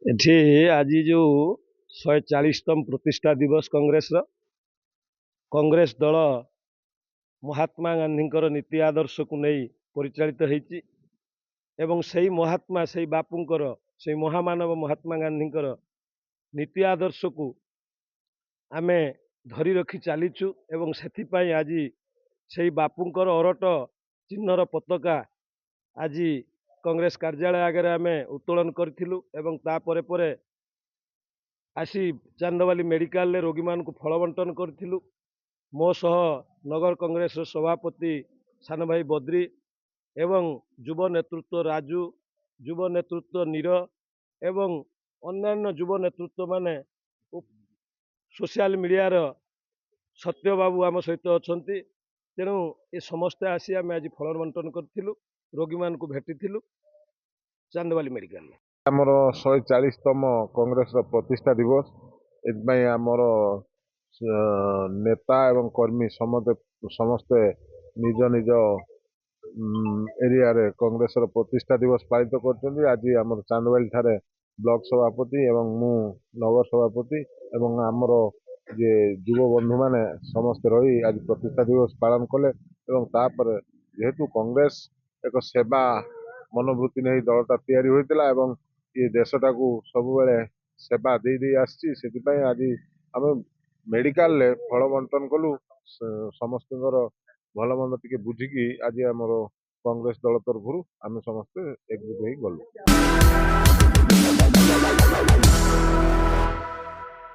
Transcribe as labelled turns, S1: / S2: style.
S1: ଏଠି ଆଜି ଯେଉଁ 140ତମ ପ୍ରତିଷ୍ଠା ଦିବସ କଂଗ୍ରେସ ଦଳ ମହାତ୍ମା ଗାନ୍ଧୀଙ୍କର ନୀତି ଆଦର୍ଶକୁ ନେଇ ପରିଚାଳିତ ହେଇଛି ଏବଂ ସେହି ମହାତ୍ମା ସେହି ବାପୁଙ୍କର ସେହି ମହାମାନବ ମହାତ୍ମା ଗାନ୍ଧୀଙ୍କର ନୀତି ଆଦର୍ଶକୁ ଆମେ ଧରି ରଖି ଚାଲିଛୁ ଏବଂ ସେଥିପାଇଁ ଆଜି ସେହି ବାପୁଙ୍କର ଅରଟ ଚିହ୍ନର ପତାକା ଆଜି କଂଗ୍ରେସ କାର୍ଯ୍ୟାଳୟ ଆଗରେ ଆମେ ଉତ୍ତୋଳନ କରିଥିଲୁ ଏବଂ ତାପରେ ପରେ ଆସି ଚାନ୍ଦବାଲି ମେଡ଼ିକାଲରେ ରୋଗୀମାନଙ୍କୁ ଫଳ ବଣ୍ଟନ କରିଥିଲୁ। ମୋ ସହ ନଗର କଂଗ୍ରେସର ସଭାପତି ସାନ ଭାଇ ବଦ୍ରି ଏବଂ ଯୁବ ନେତୃତ୍ୱ ରାଜୁ, ଯୁବ ନେତୃତ୍ୱ ନୀର ଏବଂ ଅନ୍ୟାନ୍ୟ ଯୁବ ନେତୃତ୍ୱମାନେ ସୋସିଆଲ ମିଡ଼ିଆର ସତ୍ୟବାବୁ ଆମ ସହିତ ଅଛନ୍ତି। ତେଣୁ ଏ ସମସ୍ତେ ଆସି ଆମେ ଆଜି ଫଳ ବଣ୍ଟନ କରିଥିଲୁ, ରୋଗୀମାନଙ୍କୁ ଭେଟିଥିଲୁ ଚାନ୍ଦବାଲି ମେଡ଼ିକାଲରେ।
S2: ଆମର 140ତମ କଂଗ୍ରେସର ପ୍ରତିଷ୍ଠା ଦିବସ, ଏଥିପାଇଁ ଆମର ନେତା ଏବଂ କର୍ମୀ ସମସ୍ତେ ନିଜ ନିଜ ଏରିଆରେ କଂଗ୍ରେସର ପ୍ରତିଷ୍ଠା ଦିବସ ପାଳିତ କରୁଛନ୍ତି। ଆଜି ଆମର ଚାନ୍ଦବାଲି ଠାରେ ବ୍ଲକ ସଭାପତି ଏବଂ ମୁଁ ନଗର ସଭାପତି ଏବଂ ଆମର ଯେ ଯୁବ ବନ୍ଧୁମାନେ ସମସ୍ତେ ରହି ଆଜି ପ୍ରତିଷ୍ଠା ଦିବସ ପାଳନ କଲେ ଏବଂ ତାପରେ ଯେହେତୁ କଂଗ୍ରେସ ଏକ ସେବା ମନୋବୃତ୍ତି ନେଇ ଦଳଟା ତିଆରି ହୋଇଥିଲା ଏବଂ ଏ ଦେଶଟାକୁ ସବୁବେଳେ ସେବା ଦେଇ ଦେଇ ଆସିଛି, ସେଥିପାଇଁ ଆଜି ଆମେ ମେଡ଼ିକାଲରେ ଫଳ ବଣ୍ଟନ କଲୁ। ସମସ୍ତଙ୍କର ଭଲ ମନ୍ଦ ଟିକେ ବୁଝିକି ଆଜି ଆମର କଂଗ୍ରେସ ଦଳ ତରଫରୁ ଆମେ ସମସ୍ତେ ଏକଜୁଟ ହେଇ ଗଲୁ।